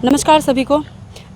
नमस्कार सभी को।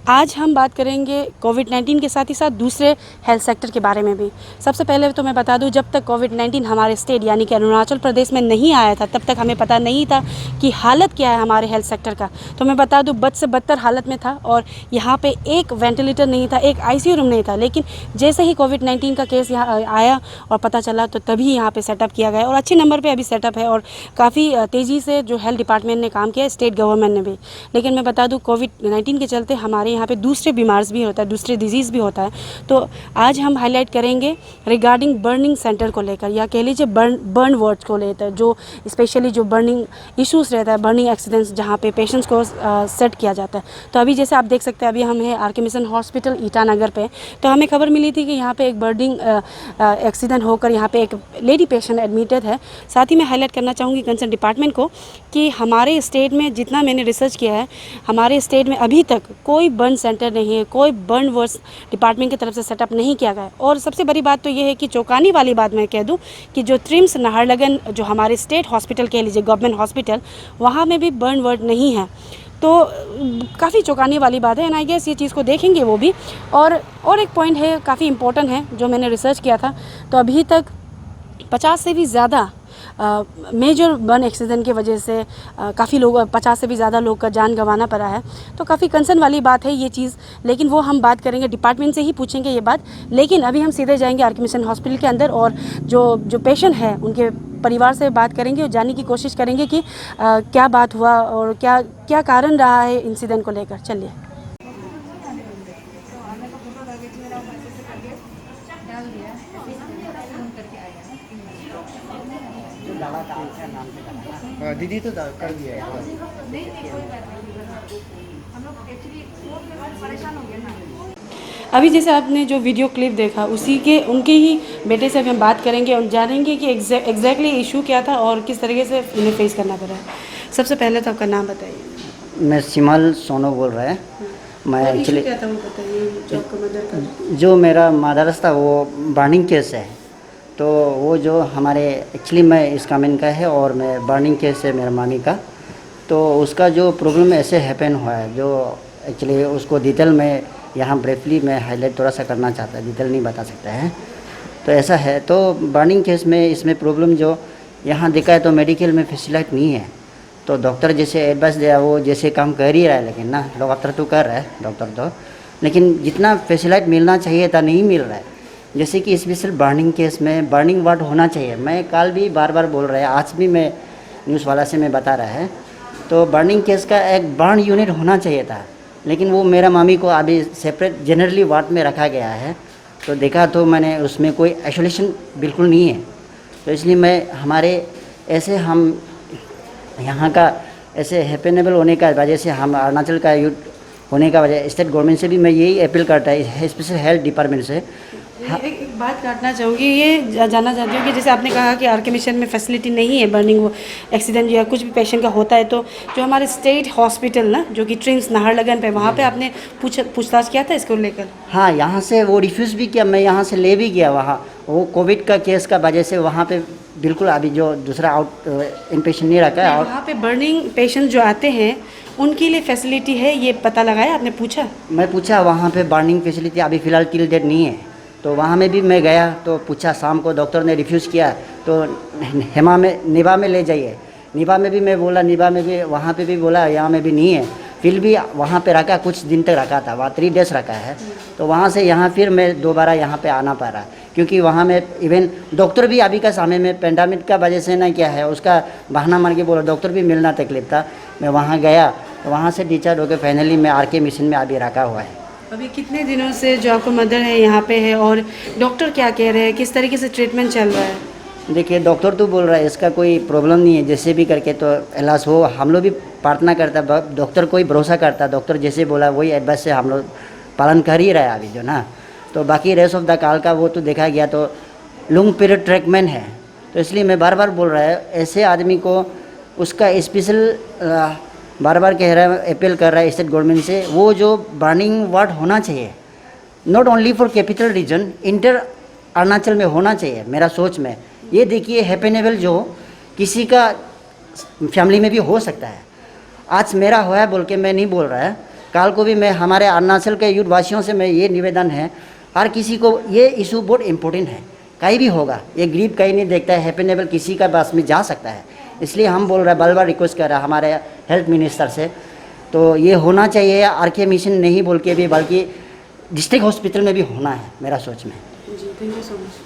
आज हम बात करेंगे कोविड-19 के साथ ही साथ दूसरे हेल्थ सेक्टर के बारे में भी। सबसे पहले तो मैं बता दूं, जब तक कोविड-19 हमारे स्टेट यानी कि अरुणाचल प्रदेश में नहीं आया था, तब तक हमें पता नहीं था कि हालत क्या है हमारे हेल्थ सेक्टर का। तो मैं बता दूं, बद से बदतर हालत में था और यहाँ पे एक वेंटिलेटर नहीं था, एक आईसीयू रूम नहीं था। लेकिन जैसे ही कोविड-19 का केस यहाँ आया और पता चला, तो तभी यहाँ पर सेटअप किया गया और अच्छे नंबर पर अभी सेटअप है और काफ़ी तेज़ी से जो हेल्थ डिपार्टमेंट ने काम किया, स्टेट गवर्नमेंट ने भी। लेकिन मैं बता दूँ, कोविड-19 के चलते हमारे यहाँ पे दूसरे बीमार्स भी होता है, दूसरे डिजीज़ भी होता है। तो आज हम हाईलाइट करेंगे रिगार्डिंग बर्निंग सेंटर को लेकर, या कह लीजिए बर्न वार्ड्स को लेकर, जो स्पेशली जो बर्निंग इश्यूज़ रहता है, बर्निंग एक्सीडेंट्स, जहाँ पे पेशेंट्स को सेट किया जाता है। तो अभी जैसे आप देख सकते हैं, अभी हम हैं आर.के. मिशन हॉस्पिटल ईटानगर पे। तो हमें खबर मिली थी कि यहाँ पे एक बर्निंग एक्सीडेंट होकर यहाँ पे एक लेडी पेशेंट एडमिटेड है। साथ ही मैं हाईलाइट करना चाहूँगी कंसर्न डिपार्टमेंट को कि हमारे स्टेट में जितना मैंने रिसर्च किया है, हमारे स्टेट में अभी तक कोई बर्न सेंटर नहीं है, कोई बर्न वार्ड्स डिपार्टमेंट की तरफ से सेटअप नहीं किया गया है। और सबसे बड़ी बात तो ये है कि चौंकाने वाली बात मैं कह दूं कि जो ट्रिम्स नाहरलगुन, जो हमारे स्टेट हॉस्पिटल कह लीजिए, गवर्नमेंट हॉस्पिटल, वहाँ में भी बर्न वार्ड नहीं है। तो काफ़ी चौंकाने वाली बात है एंड आई गेस ये चीज़ को देखेंगे वो भी। और एक पॉइंट है, काफ़ी इंपॉर्टेंट है, जो मैंने रिसर्च किया था। तो अभी तक 50 से भी ज़्यादा मेजर बर्न एक्सीडेंट की वजह से काफ़ी लोग, 50 से भी ज़्यादा लोग का जान गंवाना पड़ा है। तो काफ़ी कंसर्न वाली बात है ये चीज़। लेकिन वो हम बात करेंगे, डिपार्टमेंट से ही पूछेंगे ये बात। लेकिन अभी हम सीधे जाएंगे आर.के. मिशन हॉस्पिटल के अंदर और जो पेशेंट है उनके परिवार से बात करेंगे और जानने की कोशिश करेंगे कि क्या बात हुआ और क्या कारण रहा है इंसिडेंट को लेकर। चलिए। दीदी तो कर दिया है। अभी जैसे आपने जो वीडियो क्लिप देखा, उनके ही बेटे से अभी हम बात करेंगे और जानेंगे कि एग्जैक्टली इशू क्या था और किस तरीके से उन्हें फेस करना पड़ा है। सबसे पहले तो आपका नाम बताइए। मैं सिमल सोनो बोल रहा है। मैं एक्चुअली क्या था वो बताइए, जो आपका मदर का। जो मेरा मदर्स था वो बर्निंग केस है। तो वो जो हमारे एक्चुअली मैं इसका मैन का है और मैं बर्निंग केस है मेरा मामी का। तो उसका जो प्रॉब्लम ऐसे हैपन हुआ है, जो एक्चुअली उसको डिटेल में यहाँ ब्रीफली मैं हाईलाइट थोड़ा सा करना चाहता, डिटेल नहीं बता सकता है। तो ऐसा है, तो बर्निंग केस में इसमें प्रॉब्लम जो यहाँ देखा है, तो मेडिकल में फैसिलिटी नहीं है। तो डॉक्टर जैसे एडवाइस दिया वो जैसे काम कर ही रहा है, लेकिन ना डॉक्टर तो कर रहा है डॉक्टर तो, लेकिन जितना फैसिलिटी मिलना चाहिए था नहीं मिल रहा है। जैसे कि स्पेशल बर्निंग केस में बर्निंग वार्ड होना चाहिए। मैं कल भी बार बार बोल रहा है, आज भी मैं न्यूज़ वाला से मैं बता रहा है। तो बर्निंग केस का एक बर्न यूनिट होना चाहिए था, लेकिन वो मेरा मामी को अभी सेपरेट जनरली वार्ड में रखा गया है। तो देखा तो मैंने उसमें कोई आइसोलेशन बिल्कुल नहीं है। तो इसलिए मैं हमारे ऐसे हम यहाँ का ऐसे हैपेनेबल होने का वजह से, हम अरुणाचल का यूथ होने का वजह, स्टेट गवर्नमेंट से भी मैं यही अपील करता है, स्पेशल हेल्थ डिपार्टमेंट से। एक बात काटना चाहूँगी, ये जानना चाहती हूँ कि जैसे आपने कहा कि आर.के. मिशन में फैसिलिटी नहीं है, बर्निंग एक्सीडेंट या कुछ भी पेशेंट का होता है, तो जो हमारे स्टेट हॉस्पिटल ना, जो कि ट्रिम्स नाहरलगुन पे, वहाँ पे आपने पूछताछ किया था इसको लेकर? हाँ, यहाँ से वो रिफ्यूज़ भी किया, मैं यहाँ से ले भी गया वहाँ। वो कोविड का केस का वजह से वहाँ पे बिल्कुल अभी जो दूसरा आउट इनपेशेंट नहीं रखा है। वहाँ पे बर्निंग पेशेंट जो आते हैं उनके लिए फैसिलिटी है, ये पता लगाया आपने? पूछा? मैं पूछा वहाँ पे बर्निंग फैसिलिटी अभी फ़िलहाल टिल डेट नहीं है। तो वहाँ में भी मैं गया तो पूछा, शाम को डॉक्टर ने रिफ्यूज़ किया। तो हेमा में निभा में ले जाइए, निभा में भी मैं बोला, निभा में भी वहाँ पे भी बोला, यहाँ में भी नहीं है। फिर भी वहाँ पे रखा, कुछ दिन तक रखा था, वहाँ 3 डेज़ रखा है। तो वहाँ से यहाँ फिर मैं दोबारा यहाँ पे आना पड़ा, क्योंकि वहाँ में इवन डॉक्टर भी अभी का समय में पेंडेमिक का वजह से ना क्या है, उसका बहाना मार के बोला, डॉक्टर भी मिलना तकलीफ था। मैं वहाँ गया तो वहाँ से डिस्चार्ज होकर फाइनली मैं आर.के. मिशन में अभी रखा हुआ है। अभी कितने दिनों से जो आपको मदर है यहाँ पे है और डॉक्टर क्या कह रहे हैं, किस तरीके से ट्रीटमेंट चल रहा है? देखिए, डॉक्टर तो बोल रहा है इसका कोई प्रॉब्लम नहीं है, जैसे भी करके तो इलाज हो। हम लोग भी प्रार्थना करता, डॉक्टर को ही भरोसा करता, डॉक्टर जैसे बोला वही एडवाइस से हम लोग पालन कर ही रहा है अभी जो ना। तो बाकी रेस्ट ऑफ द काल का वो तो देखा गया, तो लॉन्ग पीरियड ट्रीटमेंट है। तो इसलिए मैं बार बार बोल रहा है, ऐसे आदमी को उसका स्पेशल बार बार कह रहा है, अपील कर रहा है स्टेट गवर्नमेंट से, वो जो बर्निंग वार्ड होना चाहिए, not only for capital region, inter Arunachal में होना चाहिए मेरा सोच में। ये देखिए, हैपेनेबल जो किसी का फैमिली में भी हो सकता है। आज मेरा हुआ है बोल के मैं नहीं बोल रहा है, कल को भी मैं हमारे अरुणाचल के युद्ध वासियों से मैं ये निवेदन है, हर किसी को ये इशू बहुत इम्पोर्टेंट है, कहीं भी होगा, ये गरीब कहीं नहीं देखता है, हैप्पीनेबल किसी का पास में जा सकता है। इसलिए हम बोल रहे हैं, बार बार रिक्वेस्ट कर रहे हैं हमारे हेल्थ मिनिस्टर से, तो ये होना चाहिए। आरके मिशन नहीं बोल के भी, बल्कि डिस्ट्रिक्ट हॉस्पिटल में भी होना है मेरा सोच में। जी, थैंक यू सो मच।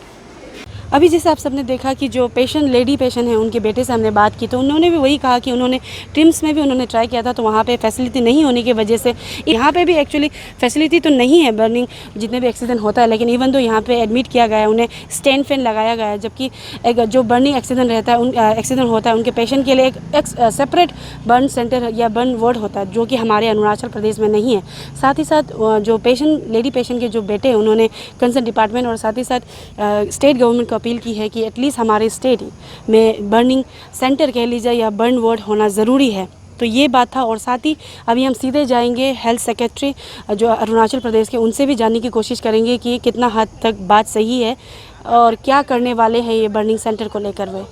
अभी जैसे आप सबने देखा कि जो पेशेंट लेडी पेशेंट हैं उनके बेटे से हमने बात की, तो उन्होंने भी वही कहा कि उन्होंने ट्रिम्स में भी उन्होंने ट्राई किया था, तो वहाँ पे फैसिलिटी नहीं होने की वजह से, यहाँ पे भी एक्चुअली फैसिलिटी तो नहीं है बर्निंग जितने भी एक्सीडेंट होता है, लेकिन इवन तो यहाँ पे एडमिट किया गया है, उन्हें स्टैंड फैन लगाया गया है, जबकि एक जो बर्निंग एक्सीडेंट रहता है एक्सीडेंट होता है उनके पेशेंट के लिए एक सेपरेट बर्न सेंटर या बर्न वार्ड होता है, जो कि हमारे अरुणाचल प्रदेश में नहीं है। साथ ही साथ जो पेशेंट लेडी पेशेंट के जो बेटे हैं उन्होंने कंसर्न डिपार्टमेंट और साथ ही साथ स्टेट गवर्नमेंट को अपील की है कि एटलीस्ट हमारे स्टेट में बर्निंग सेंटर कह लीजिए या बर्न वार्ड होना ज़रूरी है। तो ये बात था। और साथ ही अभी हम सीधे जाएंगे हेल्थ सेक्रेटरी जो अरुणाचल प्रदेश के, उनसे भी जानने की कोशिश करेंगे कि कितना हद तक बात सही है और क्या करने वाले हैं ये बर्निंग सेंटर को लेकर वे।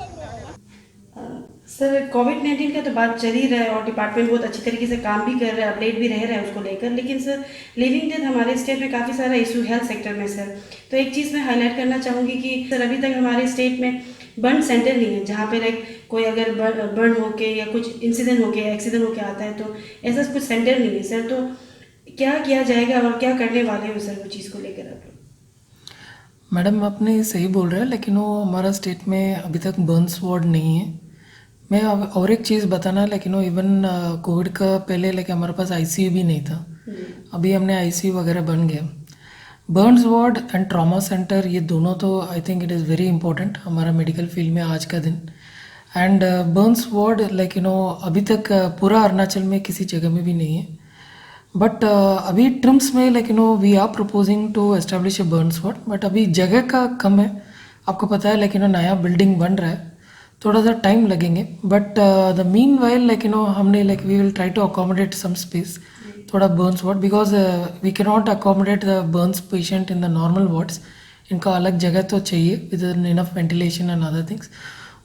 सर, कोविड-19 का तो बात चल ही रहा है और डिपार्टमेंट बहुत अच्छी तरीके से काम भी कर रहा है, अपडेट भी रह रहा है उसको लेकर, लेकिन सर लिविंग डेथ हमारे स्टेट में काफ़ी सारा इशू हेल्थ सेक्टर में सर। तो एक चीज़ मैं हाईलाइट करना चाहूँगी कि सर अभी तक हमारे स्टेट में बर्न सेंटर नहीं है, जहाँ पे लाइक कोई अगर बर्न होके या कुछ इंसिडेंट होके एक्सीडेंट होके आता है तो ऐसा कुछ सेंटर नहीं है सर। तो क्या किया जाएगा और क्या करने वाले हो सर वो चीज़ को लेकर आप लोग? मैडम आपने सही बोल रहे हैं, लेकिन वो हमारा स्टेट में अभी तक बर्न्स वार्ड नहीं है। मैं और एक चीज़ बताना, लेकिन वो इवन कोविड का पहले लेकिन हमारे पास आईसीयू भी नहीं था, अभी हमने आईसीयू वगैरह बन गया। Burns ward and trauma centre ये दोनों तो I think it is very important हमारा मेडिकल फील्ड में आज का दिन। एंड बर्न्स वार्ड अभी तक पूरा अरुणाचल में किसी जगह में भी नहीं है, बट अभी ट्रिम्स में we are proposing to establish a burns ward, but अभी जगह का कम है, आपको पता है, नया बिल्डिंग बन रहा है, थोड़ा सा टाइम लगेंगे। बट द मीन वाइल हमने we will try to accommodate some space थोड़ा burns ward, because we can not accommodate the burns patient in the normal wards, इनका अलग जगह तो चाहिए with enough ventilation and other things,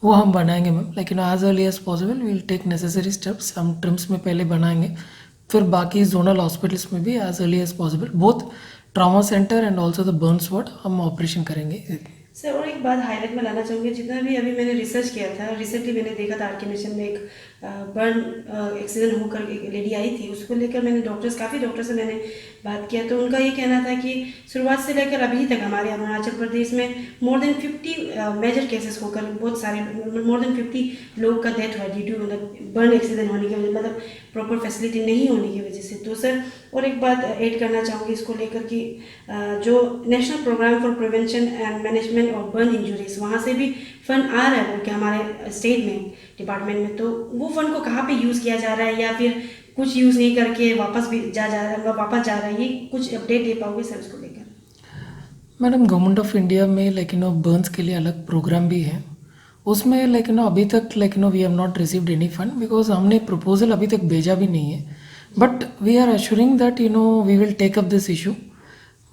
वो हम बनाएंगे मैम। लेकिन as early as possible we will take necessary steps, हम ट्रिम्स में पहले बनाएंगे, फिर बाकी जोनल हॉस्पिटल्स में भी as early as possible both trauma centre and also the Burns ward हम ऑपरेशन करेंगे। सर और एक बात हाईलाइट में लाना चाहूँगी, जितना भी अभी मैंने रिसर्च किया था, रिसेंटली मैंने देखा था आरके मिशन में एक बर्न एक्सीडेंट होकर एक लेडी आई थी, उसको लेकर मैंने काफ़ी डॉक्टर से मैंने बात किया, तो उनका ये कहना था कि शुरुआत से लेकर अभी तक हमारे अरुणाचल प्रदेश में मोर देन 50 मेजर केसेस होकर बहुत सारे मोर देन 50 लोगों का डेथ हुआ ड्यू टू बर्न एक्सीडेंट होने की वजह, मतलब प्रॉपर फैसिलिटी नहीं होने की वजह से। तो सर और एक बात ऐड करना चाहूँगी इसको लेकर कि जो national programme for prevention and management of burn injuries, वहाँ से भी फंड आ रहा है क्या हमारे स्टेट में डिपार्टमेंट में, तो वो फंड को कहाँ पे यूज़ किया जा रहा है या फिर कुछ यूज़ नहीं करके वापस जा रहा है, ये कुछ अपडेट दे पाओगे सर उसको लेकर? मैडम गवर्नमेंट ऑफ इंडिया में बर्न्स के लिए अलग प्रोग्राम भी है, उसमें अभी तक we have not received any fund, because हमने प्रपोजल अभी तक भेजा भी नहीं है, but we are assuring that we will take up this issue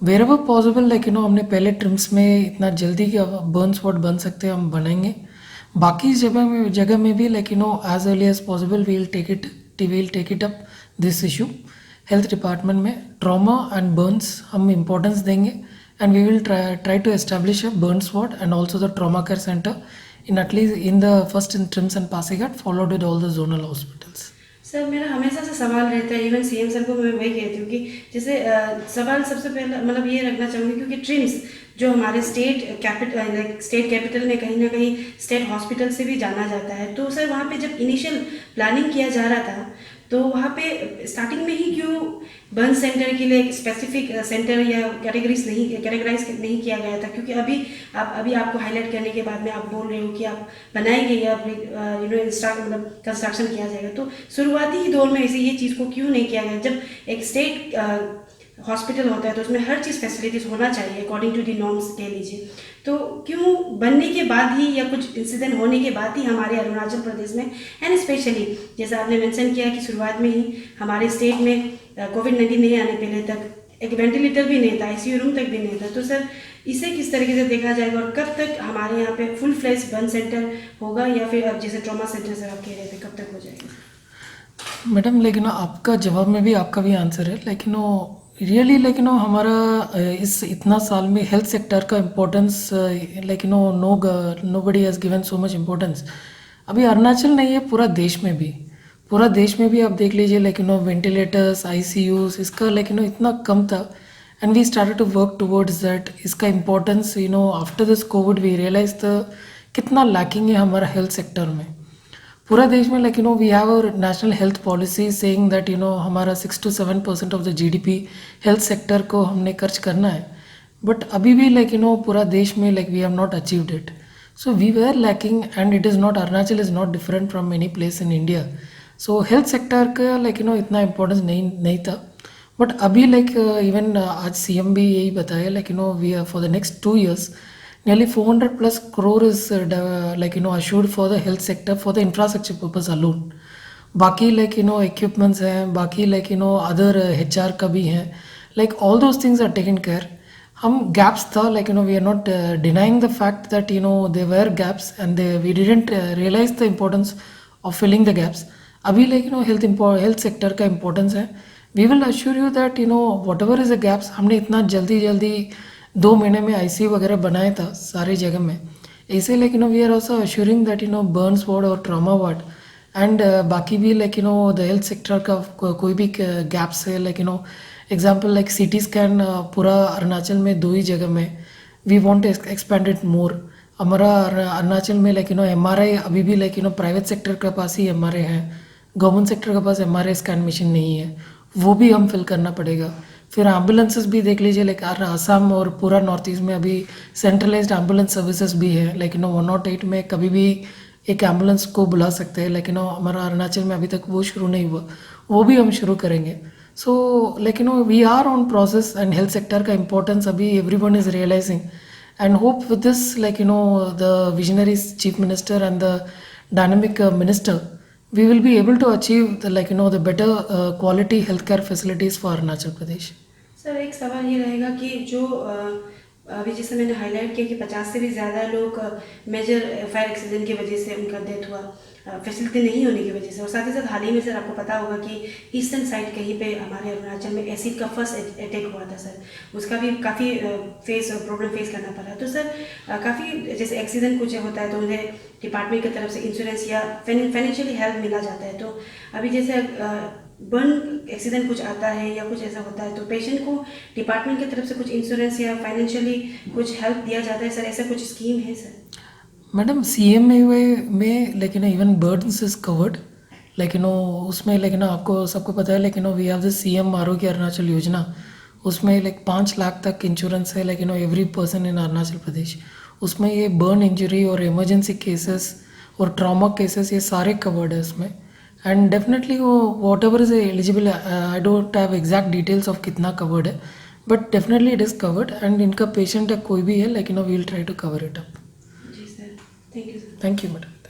wherever possible. हमने पहले ट्रिम्स में इतना जल्दी बर्न्स वार्ड बन सकते हैं हम बनाएंगे, बाकी जगह में भी as early as possible we will take it up this issue. Health department में ट्रॉमा एंड बर्न्स हम इम्पोर्टेंस देंगे, and we will try to establish a burns ward and also the trauma care centre in at least in the first in Trims and Pasighat, followed with all the zonal hospitals. Sir मेरा हमेशा से सवाल रहता है, even CM sir को मैं वही कहती हूँ कि जैसे सवाल सबसे पहला मतलब ये रखना चाहूँगी, क्योंकि ट्रिम्स जो हमारे स्टेट कैपिटल में कहीं ना कहीं स्टेट हॉस्पिटल से भी जाना जाता है, तो सर वहाँ पे जब इनिशियल प्लानिंग किया जा रहा था तो वहाँ पे स्टार्टिंग में ही क्यों बर्न सेंटर के लिए एक स्पेसिफिक सेंटर या कैटेगराइज नहीं किया गया था? क्योंकि अभी आपको हाईलाइट करने के बाद में आप बोल रहे हो कि आप बनाएंगे या मतलब कंस्ट्रक्शन किया जाएगा, तो शुरुआती ही दौर में ऐसे ये चीज़ को क्यों नहीं किया गया? जब एक स्टेट हॉस्पिटल होता है तो उसमें हर चीज़ फैसिलिटीज़ होना चाहिए अकॉर्डिंग टू दी नॉर्म्स कह लीजिए, तो क्यों बनने के बाद ही या कुछ इंसिडेंट होने के बाद ही हमारे अरुणाचल प्रदेश में एंड स्पेशली जैसा आपने मेंशन किया कि शुरुआत में ही हमारे स्टेट में कोविड-19 नहीं आने पहले तक एक वेंटिलेटर भी नहीं था, आईसीयू रूम तक भी नहीं था, तो सर इसे किस तरीके से देखा जाएगा और कब तक हमारे यहाँ पे फुल फ्लैश बर्न सेंटर होगा या फिर अब जैसे ट्रॉमा सेंटर सर आप कह रहे थे कब तक हो जाएगा? मैडम लेकिन आपका जवाब में भी आपका भी आंसर है, लेकिन रियली लेकिन हमारा इस इतना साल में हेल्थ सेक्टर का इम्पोर्टेंस लेकिन nobody has given so much importance. अभी अरुणाचल नहीं है, पूरा देश में भी आप देख लीजिए, लेकिन वेंटिलेटर्स आईसीयूज इसका लेकिन इतना कम था। And we started to work towards that, इसका importance after this covid we realize the कितना लैकिंग है हमारा हेल्थ सेक्टर में पूरा देश में। Like we have a national health policy saying that हमारा 6 to 7% of the GDP health sector को हमने खर्च करना है, बट अभी भी लाइक पूरा देश में like we have not achieved it. So we were lacking and it is not, Arunachal is not different from any place in India. So health sector का लाइक इतना इंपॉर्टेंस नहीं था, बट अभी लाइक इवन आज CM भी यही बताया, like we are for the next 2 years nearly 400 plus crore is like assured for the health sector for the infrastructure purpose alone। बाकी लाइक इक्विपमेंट्स हैं, बाकी लाइक अदर एचआर का भी हैं, like all those things are taken care. हम gaps था like we are not denying the fact that they were gaps and they we didn't realise the importance of filling the gaps. अभी like health sector का importance है। We will assure you that whatever is the gaps, हमने इतना जल्दी 2 महीने में ICU वगैरह बनाया था सारी जगह में। ऐसे like we are also assuring that burns ward और ट्रॉमा वार्ड एंड बाकी भी लाइक द हेल्थ सेक्टर का कोई भी गैप्स है, like example like CT scan पूरा अरुणाचल में 2 ही जगह में, we want expand it more. हमारा अरुणाचल में लाइक एमआरआई अभी भी लाइक प्राइवेट सेक्टर के पास ही एमआरआई है, गवर्नमेंट सेक्टर के पास एमआरआई स्कैन मशीन नहीं है, वो भी हम फिल करना पड़ेगा। फिर एम्बुलेंसेस भी देख लीजिए, लाइक आसाम और पूरा नॉर्थ ईस्ट में अभी सेंट्रलाइज्ड एम्बुलेंस सर्विसेज भी है, लाइक 108 में कभी भी एक एम्बुलेंस को बुला सकते हैं, लेकिन हमारा अरुणाचल में अभी तक वो शुरू नहीं हुआ, वो भी हम शुरू करेंगे। So like we are on process and health sector का इम्पोर्टेंस अभी everyone is realising and hope with this like the visionary chief minister and the dynamic minister we will be able to achieve the the better quality healthcare facilities for Arunachal Pradesh। Sir एक सवाल ये रहेगा कि जो अभी जैसे मैंने highlight किया कि 50 से भी ज़्यादा लोग मेजर फायर एक्सीडेंट की वजह से उनका डेथ हुआ, फैसिलिटी नहीं होने की वजह से। और साथ ही साथ हाल ही में सर आपको पता होगा कि ईस्टर्न साइड कहीं पे हमारे अरुणाचल में एसिड का फर्स्ट अटैक हुआ था सर, उसका भी काफ़ी प्रॉब्लम फेस करना पड़ा। तो सर काफ़ी जैसे एक्सीडेंट कुछ होता है तो उन्हें डिपार्टमेंट की तरफ से इंश्योरेंस या फाइनेंशियली हेल्प मिला जाता है। तो अभी जैसे बर्न एक्सीडेंट कुछ आता है या कुछ ऐसा होता है तो पेशेंट को डिपार्टमेंट की तरफ से कुछ इंश्योरेंस या फाइनेंशियली कुछ हेल्प दिया जाता है सर, ऐसा कुछ स्कीम है सर? मैडम सीएम में लेकिन इवन बर्ड्स इज कवर्ड, लेकिन उसमें लेकिन आपको सबको पता है, लेकिन वी हैव द सीएम आरोग्य अरुणाचल योजना, उसमें लाइक 5 लाख तक इंश्योरेंस है, लेकिन every person in Arunachal Pradesh. उसमें ये बर्न इंजरी और इमरजेंसी केसेस और ट्रॉमा केसेस ये सारे कवर्ड है उसमें। एंड डेफिनेटली वो whatever is eligible, I don't have exact details of कितना कवर्ड है, but definitely it is covered and इनका पेशेंट कोई भी है, लेकिन we will try to cover it up. जी sir, thank you sir. Thank you madam.